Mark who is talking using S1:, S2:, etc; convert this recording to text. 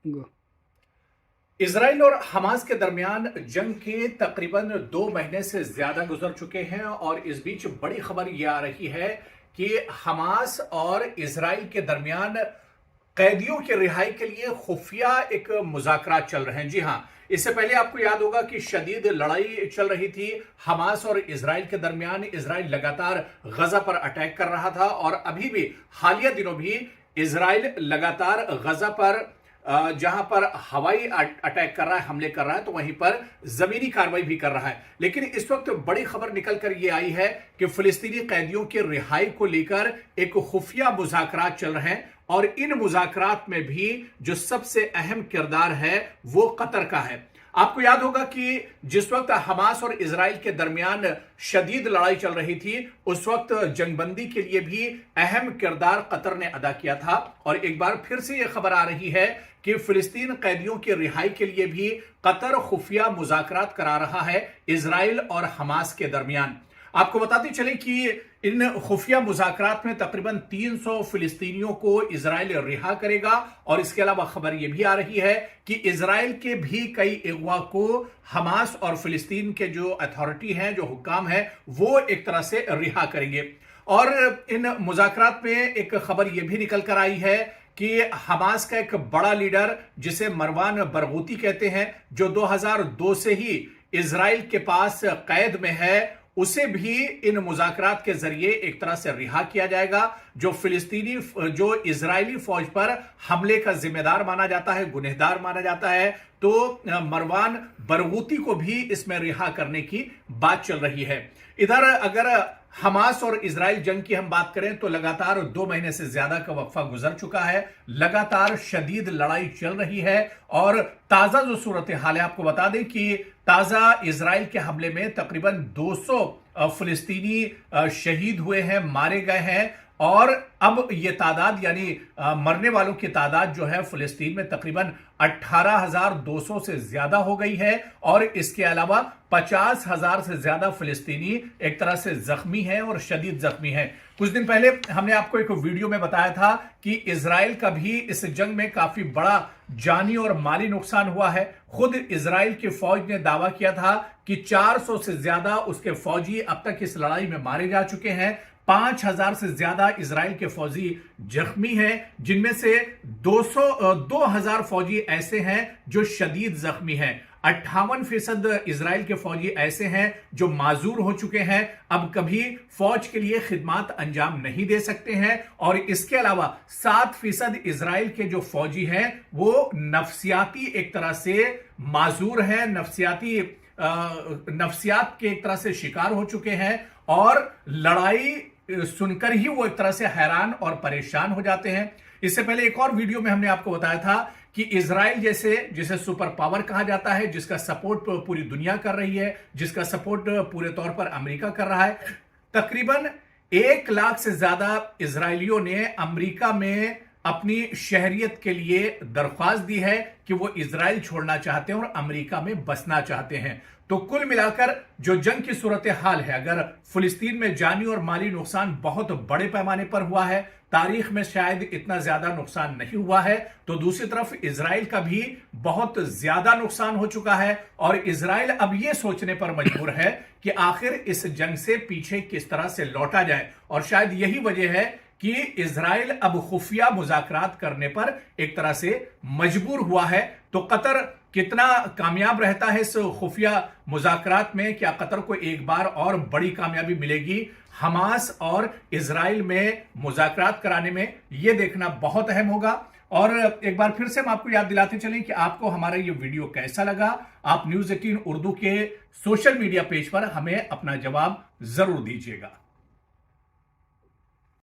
S1: गो।
S2: Israel और Hamas के दरमियान जंग के तकरीबन 2 महीने से ज्यादा गुजर चुके हैं और इस बीच बड़ी खबर यह आ रही है कि हमास और इसराइल के दरमियान कैदियों की रिहाई के लिए खुफिया एक मुज़ाकरात चल रहे हैं। जी हां, इससे पहले आपको याद होगा कि शदीद लड़ाई चल रही थी हमास और इसराइल के दरमियान। इसराइल लगातार गजा पर अटैक कर रहा था और अभी भी हालिया दिनों भी इसराइल लगातार गजा पर जहां पर हवाई अटैक कर रहा है, हमले कर रहा है, तो वहीं पर जमीनी कार्रवाई भी कर रहा है। लेकिन इस वक्त बड़ी खबर निकल कर यह आई है कि फिलिस्तीनी कैदियों की रिहाई को लेकर एक खुफिया मुज़ाकरात चल रहे हैं और इन मुज़ाकरात में भी जो सबसे अहम किरदार है वो कतर का है। आपको याद होगा कि जिस वक्त हमास और इसराइल के दरमियान शदीद लड़ाई चल रही थी, उस वक्त जंगबंदी के लिए भी अहम किरदार कतर ने अदा किया था। और एक बार फिर से यह खबर आ रही है कि फिलिस्तीन कैदियों की रिहाई के लिए भी कतर खुफिया मुज़ाकरात करा रहा है इसराइल और हमास के दरमियान। आपको बताते चले कि इन खुफिया मुज़ाकरात में तकरीबन 300 फिलिस्तीनियों को इसराइल रिहा करेगा। और इसके अलावा खबर यह भी आ रही है कि इसराइल के भी कई अगवा को हमास और फिलिस्तीन के जो अथॉरिटी हैं, जो हुक्काम हैं, वो एक तरह से रिहा करेंगे। और इन मुज़ाकरात में एक खबर यह भी निकल कर आई है कि हमास का एक बड़ा लीडर, जिसे मरवान बरगूती कहते हैं, जो 2002 से ही इसराइल के पास कैद में है, उसे भी इन मुज़ाकरात के जरिए एक तरह से रिहा किया जाएगा। जो इजरायली फौज पर हमले का जिम्मेदार माना जाता है, गुनहगार माना जाता है, तो मरवान बरगूती को भी इसमें रिहा करने की बात चल रही है। इधर अगर हमास और इसराइल जंग की हम बात करें तो लगातार 2 महीने से ज्यादा का वक्फा गुजर चुका है। लगातार शदीद लड़ाई चल रही है और ताजा जो सूरत हाल है, आपको बता दें कि ताजा इसराइल के हमले में तकरीबन 200 फिलिस्तीनी शहीद हुए हैं, मारे गए हैं। और अब ये तादाद यानी मरने वालों की तादाद जो है फिलिस्तीन में तकरीबन 18,200 से ज्यादा हो गई है। और इसके अलावा 50,000 से ज्यादा फिलिस्तीनी एक तरह से जख्मी हैं और शदीद जख्मी हैं। कुछ दिन पहले हमने आपको एक वीडियो में बताया था कि इसराइल का भी इस जंग में काफी बड़ा जानी और माली नुकसान हुआ है। खुद इसराइल की फौज ने दावा किया था कि 400 से ज्यादा उसके फौजी अब तक इस लड़ाई में मारे जा चुके हैं। 5,000 से ज्यादा इसराइल के फौजी जख्मी हैं, जिनमें से 2,000 फौजी ऐसे हैं जो शदीद जख्मी हैं। 58% इसराइल के फौजी ऐसे हैं जो माजूर हो चुके हैं, अब कभी फौज के लिए खिदमत अंजाम नहीं दे सकते हैं। और इसके अलावा 7% इसराइल के जो फौजी हैं वो नफ्सियाती एक तरह से माजूर हैं, नफ्सियात के एक तरह से शिकार हो चुके हैं। और लड़ाई सुनकर ही वो एक तरह से हैरान और परेशान हो जाते हैं। इससे पहले एक और वीडियो में हमने आपको बताया था कि इसराइल जिसे सुपर पावर कहा जाता है, जिसका सपोर्ट पूरी दुनिया कर रही है, जिसका सपोर्ट पूरे तौर पर अमेरिका कर रहा है, तकरीबन 1 लाख से ज्यादा इसराइलियों ने अमेरिका में अपनी शहरियत के लिए दरख्वास्त दी है कि वो इसराइल छोड़ना चाहते हैं और अमेरिका में बसना चाहते हैं। तो कुल मिलाकर जो जंग की सूरत हाल है, अगर फिलिस्तीन में जानी और माली नुकसान बहुत बड़े पैमाने पर हुआ है, तारीख में शायद इतना ज्यादा नुकसान नहीं हुआ है, तो दूसरी तरफ इसराइल का भी बहुत ज्यादा नुकसान हो चुका है। और इसराइल अब यह सोचने पर मजबूर है कि आखिर इस जंग से पीछे किस तरह से लौटा जाए। और शायद यही वजह है कि इसराइल अब खुफिया मुज़ाकरात करने पर एक तरह से मजबूर हुआ है। तो कतर कितना कामयाब रहता है इस खुफिया मुज़ाकरात में? क्या कतर को एक बार और बड़ी कामयाबी मिलेगी हमास और इसराइल में मुज़ाकरात कराने में? यह देखना बहुत अहम होगा। और एक बार फिर से हम आपको याद दिलाते चलें कि आपको हमारा ये वीडियो कैसा लगा। आप न्यूज़ 18 उर्दू के सोशल मीडिया पेज पर हमें अपना जवाब जरूर दीजिएगा।